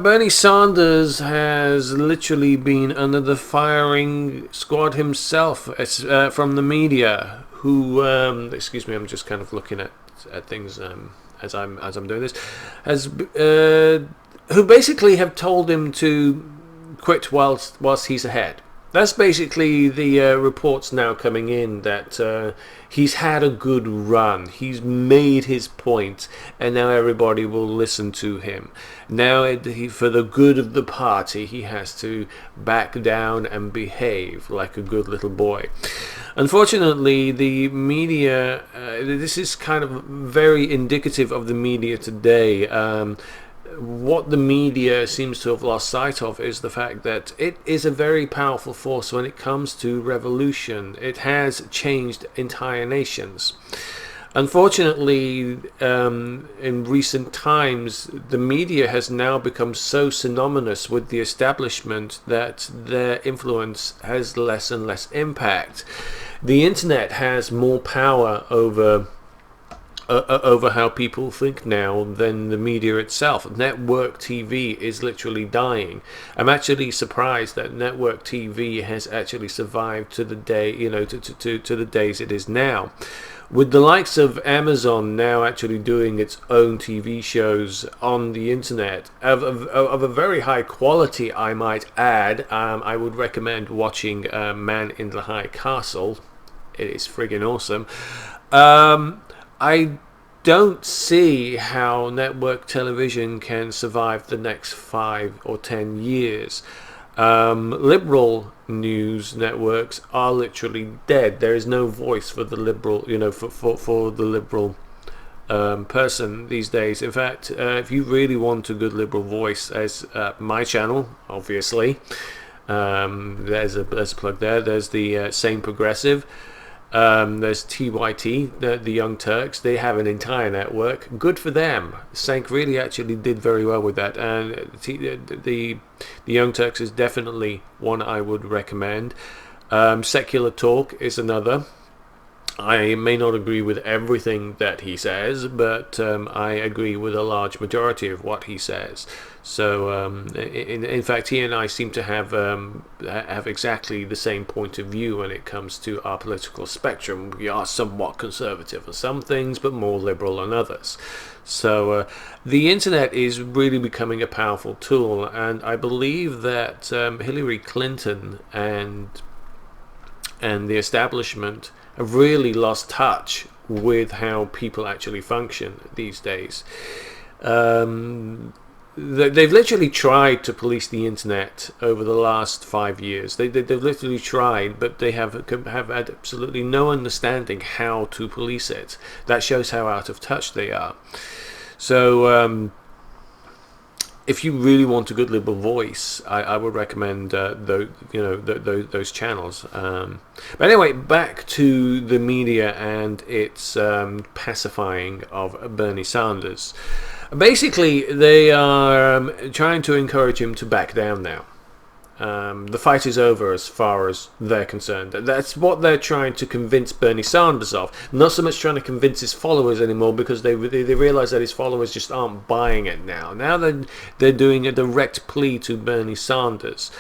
Bernie Sanders has literally been under the firing squad himself from the media. Who, excuse me, I'm just kind of looking at things as I'm doing this, who basically have told him to quit whilst he's ahead. That's basically the reports now coming in that he's had a good run. He's made his point, and now everybody will listen to him. Now, for the good of the party, he has to back down and behave like a good little boy. Unfortunately, the media, this is kind of very indicative of the media today. What the media seems to have lost sight of is the fact that it is a very powerful force when it comes to revolution. It has changed entire nations. Unfortunately, in recent times, the media has now become so synonymous with the establishment that their influence has less and less impact. The internet has more power over how people think now than the media itself. Network TV is literally dying. I'm actually surprised that network TV has actually survived to the day, to the days it is now. With the likes of Amazon now actually doing its own TV shows on the internet of a very high quality, I might add, I would recommend watching Man in the High Castle. It is friggin' awesome. I don't see how network television can survive the next 5 or 10 years. Liberal news networks are literally dead. There is no voice for the liberal, for the liberal person these days. In fact, if you really want a good liberal voice, as my channel, obviously, there's a plug there. There's the Sane Progressive. There's TYT, the Young Turks. They have an entire network. Good for them. Sank really actually did very well with that, and the Young Turks is definitely one I would recommend. Secular Talk is another. I may not agree with everything that he says, but I agree with a large majority of what he says. So, in fact, he and I seem to have exactly the same point of view when it comes to our political spectrum. We are somewhat conservative on some things, but more liberal on others. So, the internet is really becoming a powerful tool, and I believe that Hillary Clinton and the establishment have really lost touch with how people actually function these days. They've literally tried to police the internet over the last 5 years. They've literally tried, but they have had absolutely no understanding how to police it. That shows how out of touch they are. So, if you really want a good liberal voice, I would recommend those channels. But anyway, back to the media and its pacifying of Bernie Sanders. Basically, they are trying to encourage him to back down now. The fight is over as far as they're concerned. That's what they're trying to convince Bernie Sanders of. Not so much trying to convince his followers anymore, because they realise that his followers just aren't buying it now. Now they're doing a direct plea to Bernie Sanders.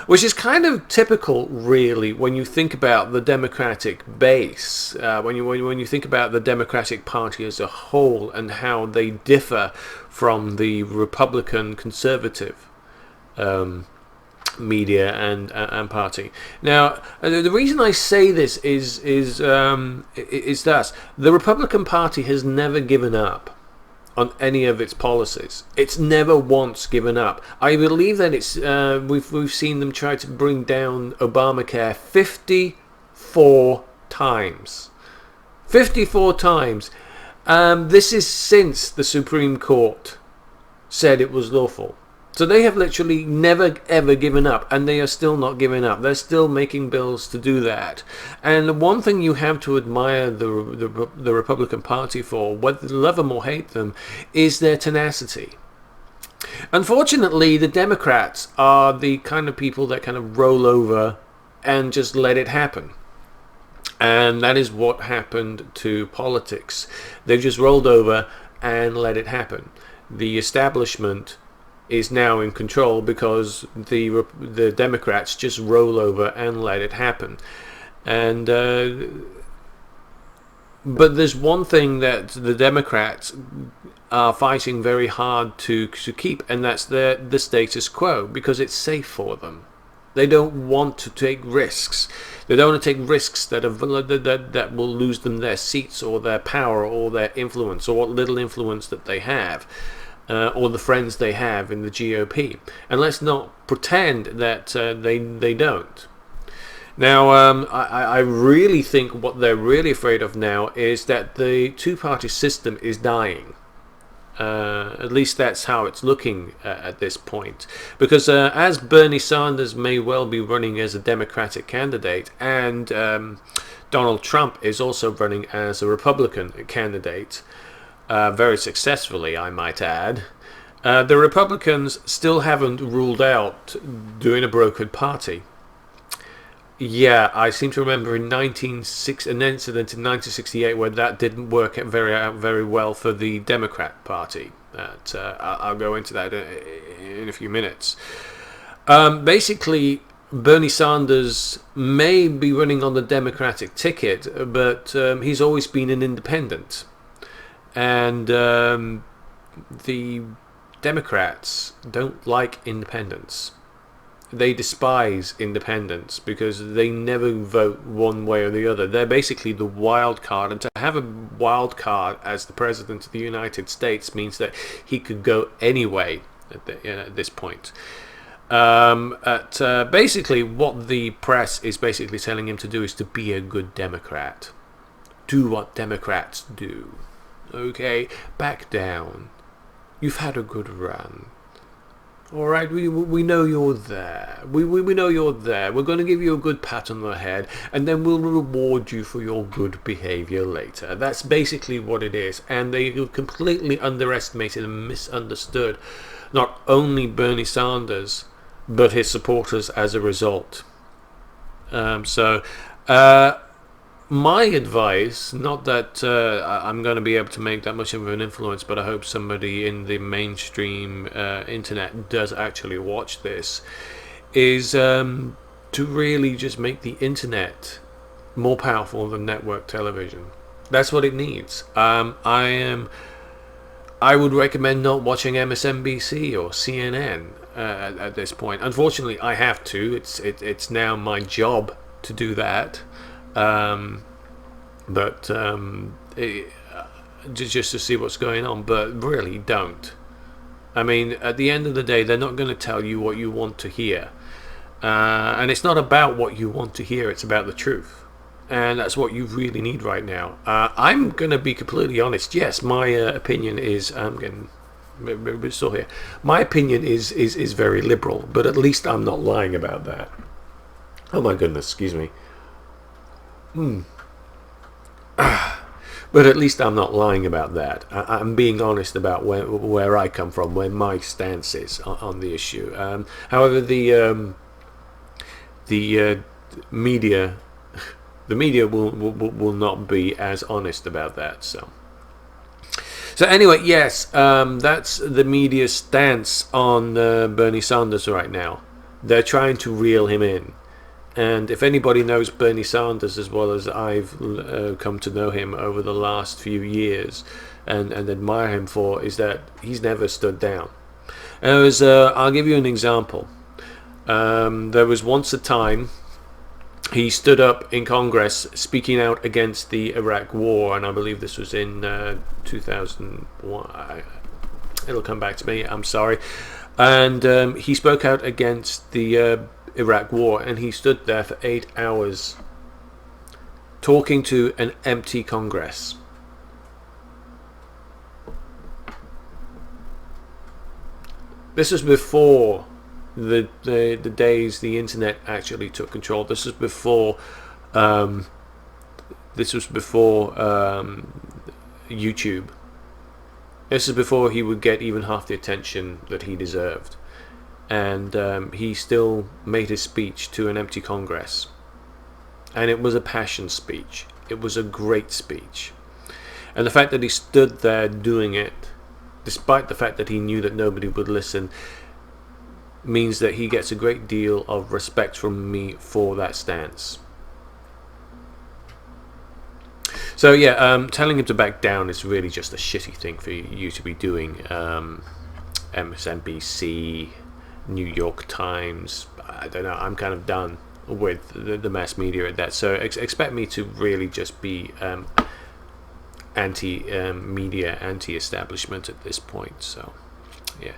Which is kind of typical, really, when you think about the Democratic base, when you think about the Democratic Party as a whole and how they differ from the Republican conservative media and party. Now, the reason I say this is that the Republican Party has never given up on any of its policies. It's never once given up. I believe that it's we've seen them try to bring down Obamacare 54 times. 54 times. This is since the Supreme Court said it was lawful. So they have literally never ever given up, and they are still not giving up. They're still making bills to do that. And one thing you have to admire the Republican Party for, whether you love them or hate them, is their tenacity. Unfortunately, the Democrats are the kind of people that kind of roll over and just let it happen. And that is what happened to politics. They've just rolled over and let it happen. the establishment is now in control because the Democrats just roll over and let it happen. And but there's one thing that the Democrats are fighting very hard to keep, and that's the status quo, because it's safe for them. They don't want to take risks. They don't want to take risks that will lose them their seats or their power or their influence, or what little influence that they have, or the friends they have in the GOP. And let's not pretend that they don't. Now, I really think what they're really afraid of now is that the two-party system is dying. At least that's how it's looking at this point. Because as Bernie Sanders may well be running as a Democratic candidate, and Donald Trump is also running as a Republican candidate, very successfully, I might add, the Republicans still haven't ruled out doing a brokered party. Yeah, I seem to remember an incident in 1968 where that didn't work very well for the Democrat Party. I'll go into that in a few minutes. Basically, Bernie Sanders may be running on the Democratic ticket, but he's always been an independent. And the Democrats don't like independents. They despise independents because they never vote one way or the other. They're basically the wild card, and to have a wild card as the President of the United States means that he could go any way at this point. Basically, what the press is basically telling him to do is to be a good Democrat. Do what Democrats do. Okay? Back down. You've had a good run. All right, we know you're there. We know you're there. We're going to give you a good pat on the head, and then we'll reward you for your good behavior later. That's basically what it is. And they completely underestimated and misunderstood not only Bernie Sanders, but his supporters as a result. My advice, not that I'm going to be able to make that much of an influence, but I hope somebody in the mainstream internet does actually watch this, is to really just make the internet more powerful than network television. That's what it needs. I would recommend not watching MSNBC or CNN at this point. Unfortunately, I have to. It's now my job to do that. Just to see what's going on, but really don't. I mean, at the end of the day, they're not going to tell you what you want to hear, and it's not about what you want to hear, it's about the truth, and that's what you really need right now. I'm going to be completely honest. Yes, my opinion is we're still here. My opinion is very liberal, but at least I'm not lying about that. Oh my goodness, excuse me. But at least I'm not lying about that. I'm being honest about where I come from, where my stance is on the issue. However, the media will not be as honest about that. So anyway, yes, that's the media's stance on Bernie Sanders right now. They're trying to reel him in. And if anybody knows Bernie Sanders as well as I've come to know him over the last few years and admire him for, is that he's never stood down. And I'll give you an example. There was once a time he stood up in Congress speaking out against the Iraq War, and I believe this was in 2001. It'll come back to me, I'm sorry. And he spoke out against the Iraq War, and he stood there for 8 hours talking to an empty Congress. This was before the days the internet actually took control. This was before YouTube. This is before he would get even half the attention that he deserved. And he still made his speech to an empty Congress. And it was a passion speech. It was a great speech. And the fact that he stood there doing it despite the fact that he knew that nobody would listen, means that he gets a great deal of respect from me for that stance. So yeah, telling him to back down is really just a shitty thing for you to be doing. MSNBC, New York Times, I don't know, I'm kind of done with the mass media at that. So expect me to really just be anti-media, anti-establishment at this point. So yeah.